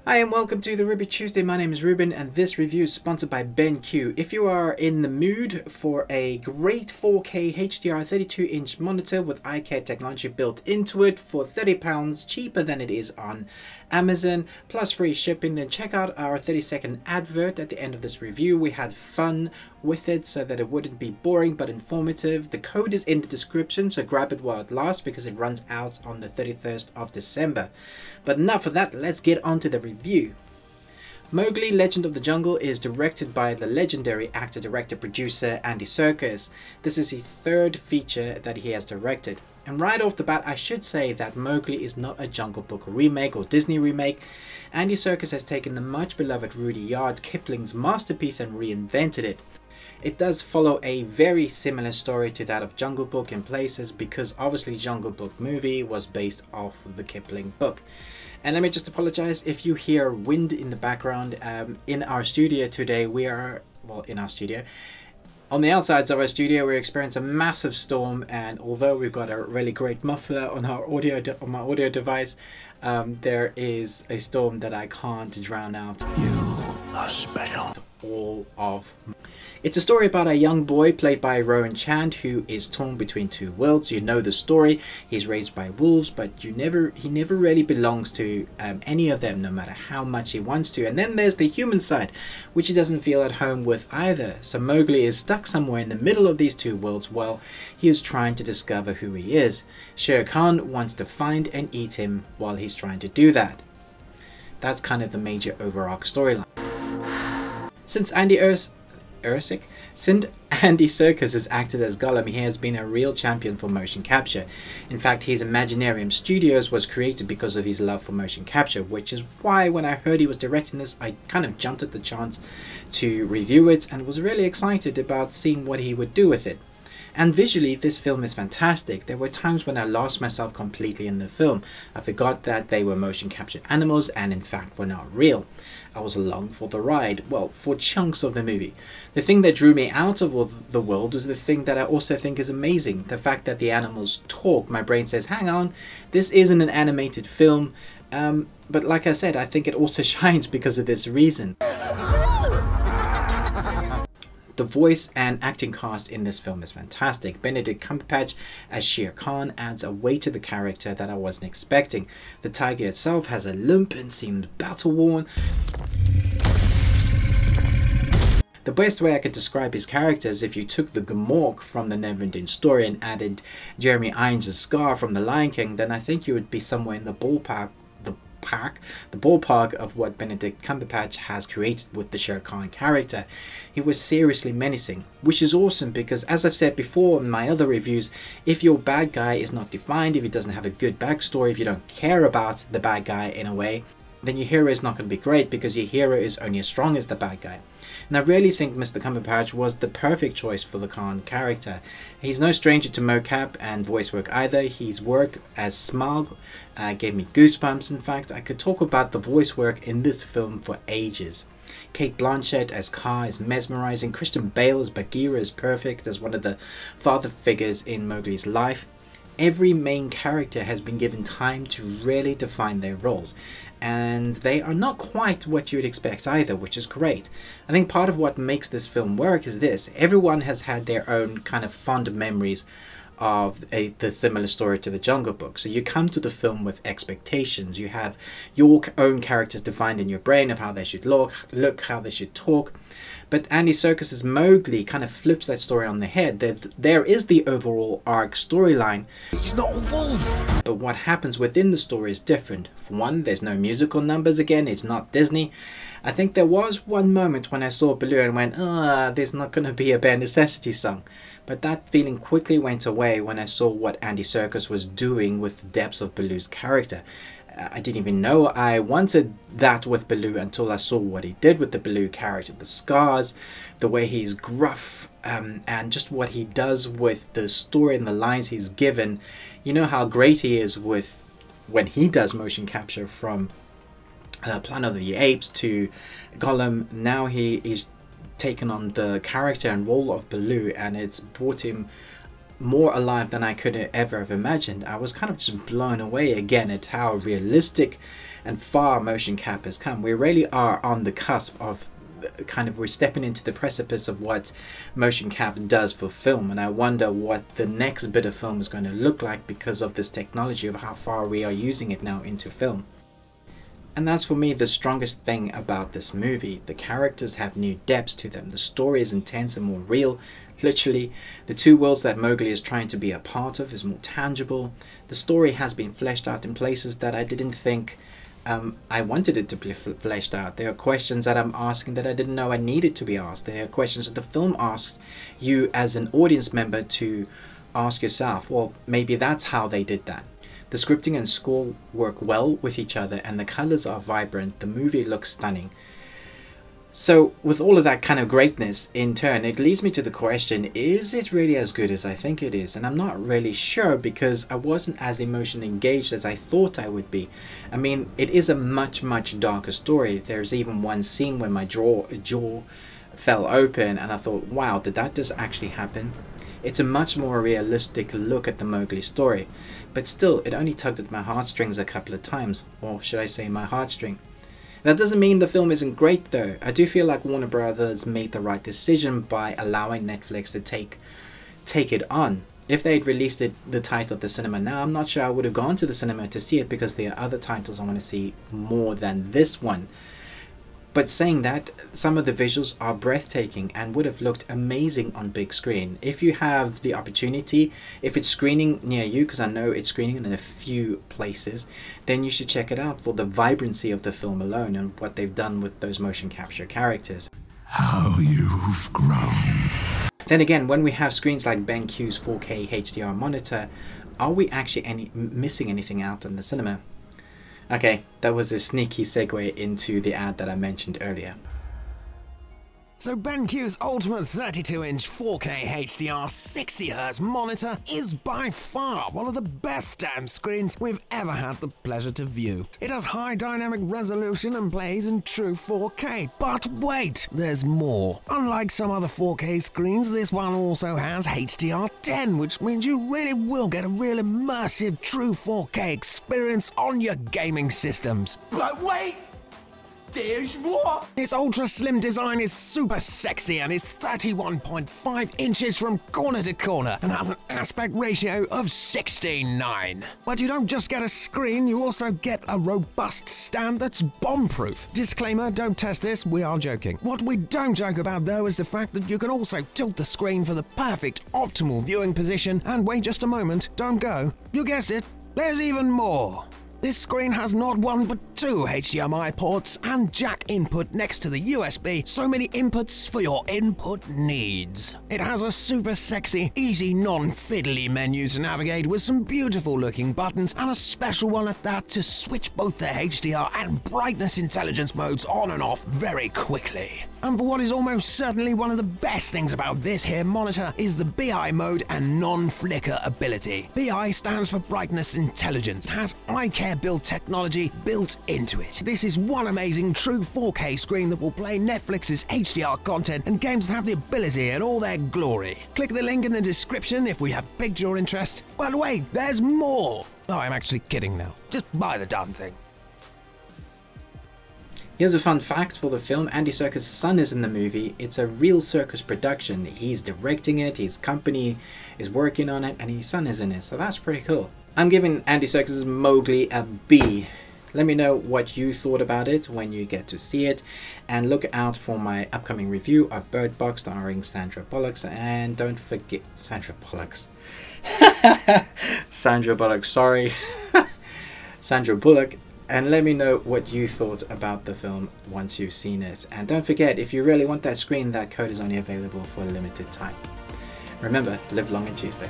Hi and welcome to the Ruby Tuesday. My name is Ruben and this review is sponsored by BenQ. If you are in the mood for a great 4K HDR 32-inch monitor with eye care technology built into it for £30 cheaper than it is on Amazon plus free shipping, then check out our 30-second advert at the end of this review. We had fun with it so that it wouldn't be boring but informative. The code is in the description, so grab it while it lasts because it runs out on the 31st of December. But enough of that, let's get on to the review. Mowgli, Legend of the Jungle is directed by the legendary actor, director, producer Andy Serkis. This is his third feature that he has directed. And right off the bat, I should say that Mowgli is not a Jungle Book remake or Disney remake. Andy Serkis has taken the much beloved Rudyard Kipling's masterpiece and reinvented it. It does follow a very similar story to that of Jungle Book in places because obviously Jungle Book movie was based off the Kipling book. And let me just apologize if you hear wind in the background. In our studio today, we are, well, in our studio. On the outsides of our studio, we experience a massive storm, and although we've got a really great muffler on our my audio device, there is a storm that I can't drown out. You are special. All of. It's a story about a young boy played by Rowan Chand who is torn between two worlds. You know the story. He's raised by wolves, but he never really belongs to any of them, no matter how much he wants to. And then there's the human side, which he doesn't feel at home with either. So Mowgli is stuck somewhere in the middle of these two worlds while he is trying to discover who he is. Shere Khan wants to find and eat him while he's trying to do that. That's kind of the major overarch storyline. Since Andy Serkis has acted as Gollum, he has been a real champion for motion capture. In fact, his Imaginarium Studios was created because of his love for motion capture, which is why when I heard he was directing this, I kind of jumped at the chance to review it and was really excited about seeing what he would do with it. And visually, this film is fantastic. There were times when I lost myself completely in the film. I forgot that they were motion captured animals and in fact were not real. I was along for the ride, well, for chunks of the movie. The thing that drew me out of the world was the thing that I also think is amazing. The fact that the animals talk. My brain says, hang on, this isn't an animated film. But like I said, I think it also shines because of this reason. The voice and acting cast in this film is fantastic. Benedict Cumberbatch as Shere Khan adds a weight to the character that I wasn't expecting. The tiger itself has a limp and seemed battle-worn. The best way I could describe his character is if you took the Gamork from the Neverending Story and added Jeremy Irons' Scar from The Lion King, then I think you would be somewhere in the ballpark of what Benedict Cumberbatch has created with the Shere Khan character. He was seriously menacing, which is awesome because, as I've said before in my other reviews, if your bad guy is not defined, if he doesn't have a good backstory, if you don't care about the bad guy in a way, then your hero is not going to be great because your hero is only as strong as the bad guy. And I really think Mr. Cumberbatch was the perfect choice for the Khan character. He's no stranger to mocap and voice work either. His work as Smaug gave me goosebumps. In fact, I could talk about the voice work in this film for ages. Cate Blanchett as Kaa is mesmerizing. Christian Bale as Bagheera is perfect as one of the father figures in Mowgli's life. Every main character has been given time to really define their roles, and they are not quite what you would expect either, which is great. I think part of what makes this film work is this: everyone has had their own kind of fond memories of the similar story to the Jungle Book. So you come to the film with expectations. You have your own characters defined in your brain of how they should look, how they should talk. But Andy Serkis's Mowgli kind of flips that story on the head. There is the overall arc storyline. He's not a wolf! But what happens within the story is different. For one, there's no musical numbers again. It's not Disney. I think there was one moment when I saw Baloo and went, there's not going to be a Bare Necessity song. But that feeling quickly went away when I saw what Andy Serkis was doing with the depths of Baloo's character. I didn't even know I wanted that with Baloo until I saw what he did with the Baloo character. The scars, the way he's gruff, and just what he does with the story and the lines he's given. You know how great he is with when he does motion capture, from Planet of the Apes to Gollum. Now he is taken on the character and role of Baloo, and it's brought him more alive than I could ever have imagined. I was kind of just blown away again at how realistic and far motion cap has come. We really are on the cusp of we're stepping into the precipice of what motion cap does for film, and I wonder what the next bit of film is going to look like because of this technology, of how far we are using it now into film. And that's for me the strongest thing about this movie. The characters have new depths to them. The story is intense and more real. Literally, the two worlds that Mowgli is trying to be a part of is more tangible. The story has been fleshed out in places that I didn't think I wanted it to be fleshed out. There are questions that I'm asking that I didn't know I needed to be asked. There are questions that the film asks you as an audience member to ask yourself. Well, maybe that's how they did that. The scripting and score work well with each other, and the colors are vibrant. The movie looks stunning. So with all of that kind of greatness, in turn, it leads me to the question, is it really as good as I think it is? And I'm not really sure, because I wasn't as emotionally engaged as I thought I would be. I mean, it is a much darker story. There's even one scene when my jaw fell open and I thought, wow, did that just actually happen? It's a much more realistic look at the Mowgli story. But still, it only tugged at my heartstrings a couple of times. Or should I say my heartstring. That doesn't mean the film isn't great though. I do feel like Warner Brothers made the right decision by allowing Netflix to take it on. If they'd released the title at the cinema now, I'm not sure I would have gone to the cinema to see it, because there are other titles I want to see more than this one. But saying that, some of the visuals are breathtaking and would have looked amazing on big screen. If you have the opportunity, if it's screening near you, because I know it's screening in a few places, then you should check it out for the vibrancy of the film alone and what they've done with those motion capture characters. How you've grown. Then again, when we have screens like BenQ's 4K HDR monitor, are we actually missing anything out in the cinema? Okay, that was a sneaky segue into the ad that I mentioned earlier. So BenQ's ultimate 32-inch 4K HDR 60Hz monitor is by far one of the best damn screens we've ever had the pleasure to view. It has high dynamic resolution and plays in true 4K. But wait, there's more. Unlike some other 4K screens, this one also has HDR10, which means you really will get a real immersive true 4K experience on your gaming systems. But wait! There's more! Its ultra slim design is super sexy and is 31.5 inches from corner to corner and has an aspect ratio of 16:9. But you don't just get a screen, you also get a robust stand that's bomb-proof. Disclaimer, don't test this, we are joking. What we don't joke about though is the fact that you can also tilt the screen for the perfect optimal viewing position, and wait just a moment, don't go. You guessed it, there's even more. This screen has not one but two HDMI ports and jack input next to the USB, so many inputs for your input needs. It has a super sexy, easy, non-fiddly menu to navigate with some beautiful looking buttons and a special one at that to switch both the HDR and brightness intelligence modes on and off very quickly. And for what is almost certainly one of the best things about this here monitor is the BI mode and non-flicker ability. BI stands for brightness intelligence, has eye care build technology built into it. This is one amazing true 4K screen that will play Netflix's HDR content and games that have the ability in all their glory. Click the link in the description if we have piqued your interest. But wait, there's more! Oh, I'm actually kidding now. Just buy the darn thing. Here's a fun fact for the film. Andy Serkis' son is in the movie. It's a real circus production. He's directing it, his company is working on it, and his son is in it, so that's pretty cool. I'm giving Andy Serkis' Mowgli a B. Let me know what you thought about it when you get to see it, and look out for my upcoming review of Bird Box starring Sandra Bullock, and don't forget Sandra Bullock, sorry. Sandra Bullock. And let me know what you thought about the film once you've seen it. And don't forget, if you really want that screen, that code is only available for a limited time. Remember, live long and Tuesday.